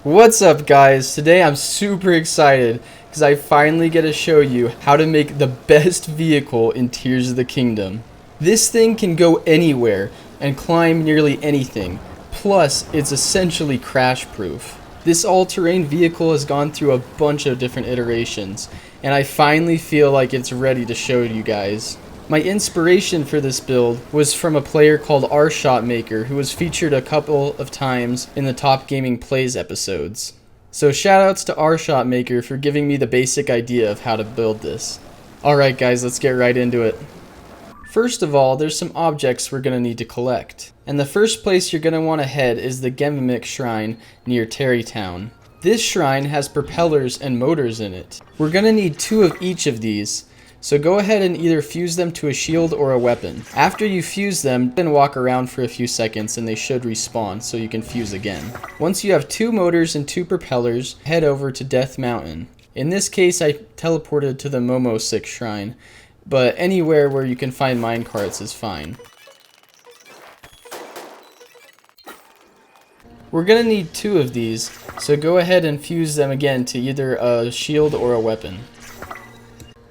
What's up guys? Today I'm super excited because I finally get to show you how to make the best vehicle in Tears of the Kingdom. This thing can go anywhere and climb nearly anything, plus it's essentially crash proof. This all-terrain vehicle has gone through a bunch of different iterations and I finally feel like it's ready to show you guys. My inspiration for this build was from a player called RShotMaker who was featured a couple of times in the Top Gaming Plays episodes. So shoutouts to RShotMaker for giving me the basic idea of how to build this. Alright guys, let's get right into it. First of all, there's some objects we're going to need to collect. And the first place you're going to want to head is the Gemimik Shrine near Tarrytown. This shrine has propellers and motors in it. We're going to need 2 of each of these. So go ahead and either fuse them to a shield or a weapon. After you fuse them, then walk around for a few seconds and they should respawn so you can fuse again. Once you have 2 motors and 2 propellers, head over to Death Mountain. In this case I teleported to the Momosik Shrine, but anywhere where you can find minecarts is fine. We're going to need 2 of these, so go ahead and fuse them again to either a shield or a weapon.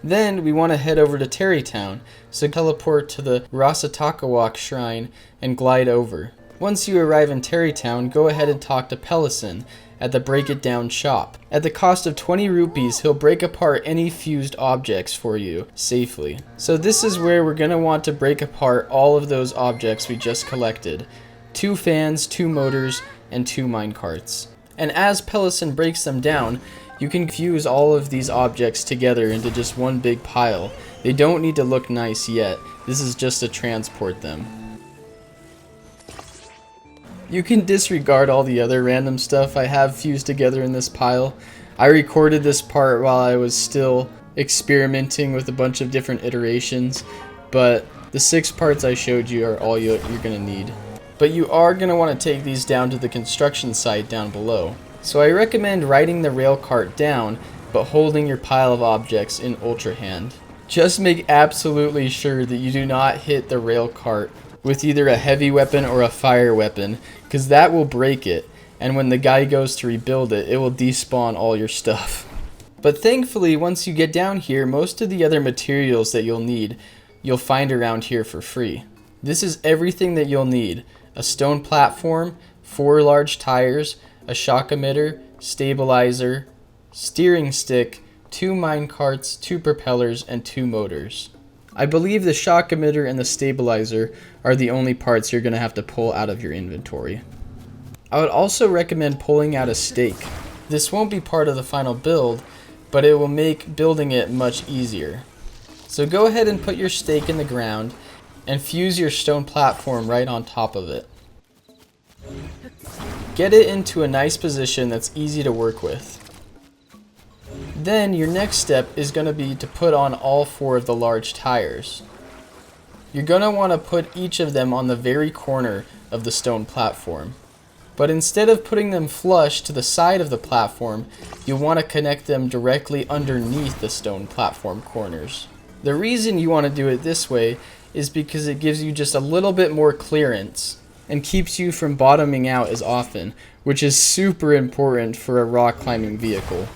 Then we want to head over to Tarrytown, so teleport to the Rasatakawak Shrine and glide over. Once you arrive in Tarrytown, go ahead and talk to Pelison at the Break It Down shop. At the cost of 20 rupees, he'll break apart any fused objects for you safely. So this is where we're going to want to break apart all of those objects we just collected. 2 fans, 2 motors, and 2 minecarts. And as Pelison breaks them down, you can fuse all of these objects together into just one big pile. They don't need to look nice yet. This is just to transport them. You can disregard all the other random stuff I have fused together in this pile. I recorded this part while I was still experimenting with a bunch of different iterations, but the 6 parts I showed you are all you're going to need. But you are going to want to take these down to the construction site down below. So I recommend riding the rail cart down, but holding your pile of objects in Ultra Hand. Just make absolutely sure that you do not hit the rail cart with either a heavy weapon or a fire weapon, because that will break it, and when the guy goes to rebuild it, it will despawn all your stuff. But thankfully, once you get down here, most of the other materials that you'll find around here for free. This is everything that you'll need: a stone platform, 4 large tires, a shock emitter, stabilizer, steering stick, 2 minecarts, 2 propellers, and 2 motors. I believe the shock emitter and the stabilizer are the only parts you're going to have to pull out of your inventory. I would also recommend pulling out a stake. This won't be part of the final build, but it will make building it much easier. So go ahead and put your stake in the ground and fuse your stone platform right on top of it. Get it into a nice position that's easy to work with. Then your next step is going to be to put on all 4 of the large tires. You're going to want to put each of them on the very corner of the stone platform. But instead of putting them flush to the side of the platform, you'll want to connect them directly underneath the stone platform corners. The reason you want to do it this way is because it gives you just a little bit more clearance and keeps you from bottoming out as often, which is super important for a rock climbing vehicle.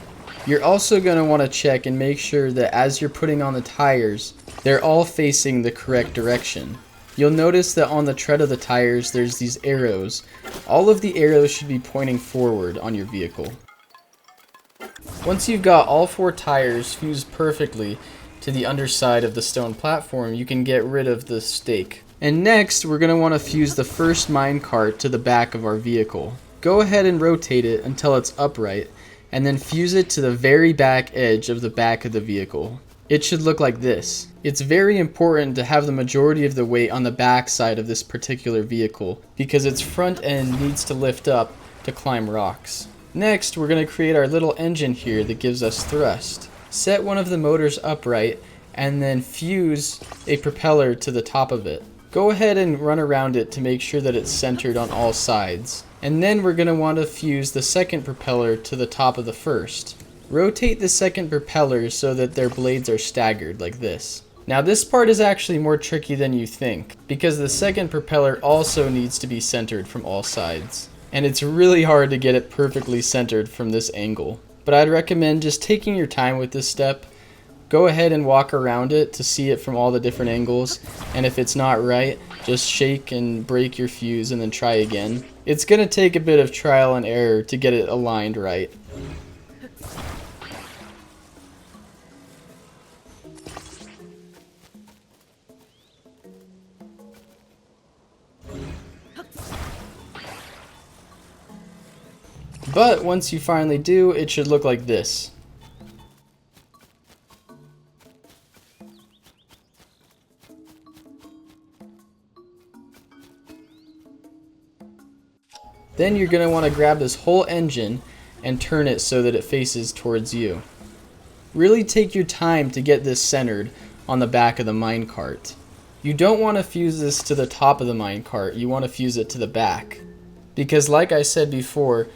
You're also going to want to check and make sure that as you're putting on the tires, they're all facing the correct direction. You'll notice that on the tread of the tires there's these arrows. All of the arrows should be pointing forward on your vehicle. Once you've got all 4 tires fused perfectly to the underside of the stone platform, you can get rid of the stake. And next, we're going to want to fuse the first minecart to the back of our vehicle. Go ahead and rotate it until it's upright, and then fuse it to the very back edge of the back of the vehicle. It should look like this. It's very important to have the majority of the weight on the back side of this particular vehicle, because its front end needs to lift up to climb rocks. Next, we're going to create our little engine here that gives us thrust. Set one of the motors upright, and then fuse a propeller to the top of it. Go ahead and run around it to make sure that it's centered on all sides. And then we're going to want to fuse the second propeller to the top of the first. Rotate the second propeller so that their blades are staggered like this. Now this part is actually more tricky than you think, because the second propeller also needs to be centered from all sides. and it's really hard to get it perfectly centered from this angle. But I'd recommend just taking your time with this step. Go ahead and walk around it to see it from all the different angles, and if it's not right, just shake and break your fuse and then try again. It's going to take a bit of trial and error to get it aligned right. But once you finally do, it should look like this. Then you're going to want to grab this whole engine and turn it so that it faces towards you. Really take your time to get this centered on the back of the minecart. You don't want to fuse this to the top of the minecart, you want to fuse it to the back. Because like I said before,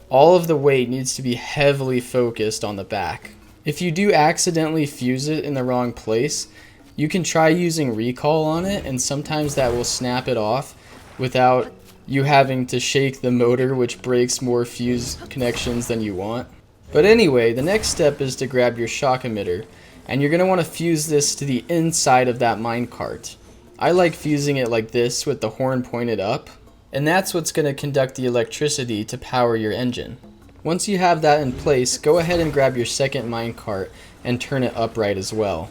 all of the weight needs to be heavily focused on the back. If you do accidentally fuse it in the wrong place, you can try using recall on it, and sometimes that will snap it off without you having to shake the motor, which breaks more fuse connections than you want. But anyway, the next step is to grab your shock emitter, and you're going to want to fuse this to the inside of that minecart. I like fusing it like this with the horn pointed up, and that's what's going to conduct the electricity to power your engine. Once you have that in place, go ahead and grab your second minecart and turn it upright as well.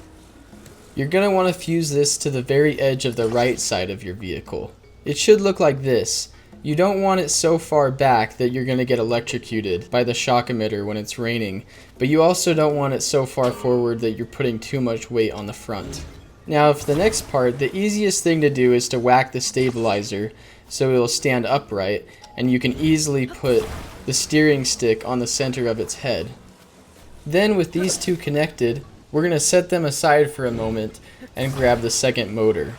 You're going to want to fuse this to the very edge of the right side of your vehicle. It should look like this. You don't want it so far back that you're going to get electrocuted by the shock emitter when it's raining, but you also don't want it so far forward that you're putting too much weight on the front. Now for the next part, the easiest thing to do is to whack the stabilizer so it'll stand upright, and you can easily put the steering stick on the center of its head. Then with these two connected, we're going to set them aside for a moment and grab the second motor.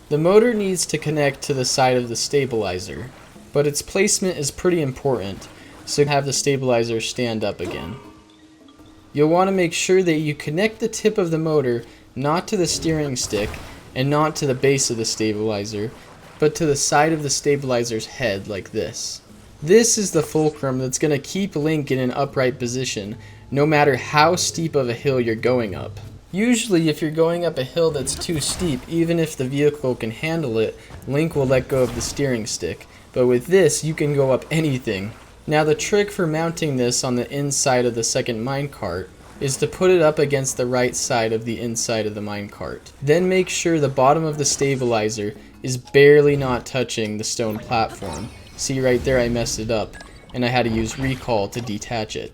The motor needs to connect to the side of the stabilizer, but its placement is pretty important, so have the stabilizer stand up again. You'll want to make sure that you connect the tip of the motor not to the steering stick and not to the base of the stabilizer, but to the side of the stabilizer's head like this. This is the fulcrum that's going to keep Link in an upright position no matter how steep of a hill you're going up. Usually if you're going up a hill that's too steep, even if the vehicle can handle it, Link will let go of the steering stick. But with this, you can go up anything. Now the trick for mounting this on the inside of the second minecart is to put it up against the right side of the inside of the minecart. Then make sure the bottom of the stabilizer is barely not touching the stone platform. See right there, I messed it up, and I had to use recall to detach it.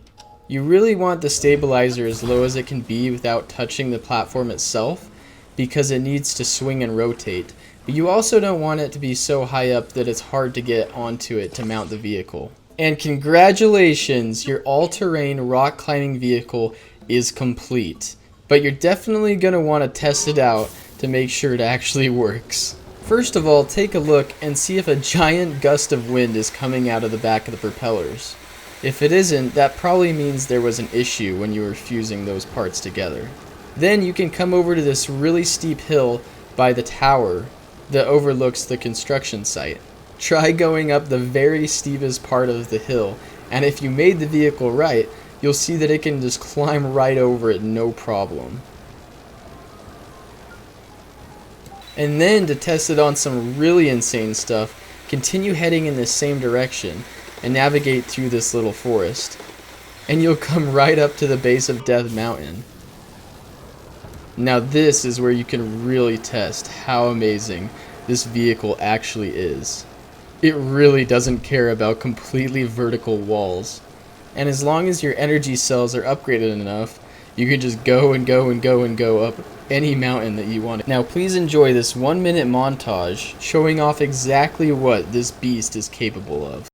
You really want the stabilizer as low as it can be without touching the platform itself, because it needs to swing and rotate. But you also don't want it to be so high up that it's hard to get onto it to mount the vehicle. And congratulations, your all-terrain rock climbing vehicle is complete. But you're definitely going to want to test it out to make sure it actually works. First of all, take a look and see if a giant gust of wind is coming out of the back of the propellers. If it isn't, that probably means there was an issue when you were fusing those parts together. Then you can come over to this really steep hill by the tower that overlooks the construction site. Try going up the very steepest part of the hill, and if you made the vehicle right, you'll see that it can just climb right over it no problem. And then to test it on some really insane stuff, continue heading in the same direction and navigate through this little forest, and you'll come right up to the base of Death Mountain. Now this is where you can really test how amazing this vehicle actually is. It really doesn't care about completely vertical walls, and as long as your energy cells are upgraded enough, you can just go and go and go and go up any mountain that you want. Now please enjoy this 1-minute montage showing off exactly what this beast is capable of.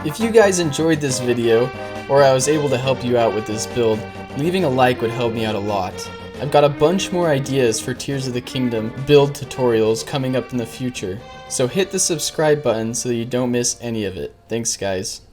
If you guys enjoyed this video, or I was able to help you out with this build, leaving a like would help me out a lot. I've got a bunch more ideas for Tears of the Kingdom build tutorials coming up in the future, so hit the subscribe button so that you don't miss any of it. Thanks guys.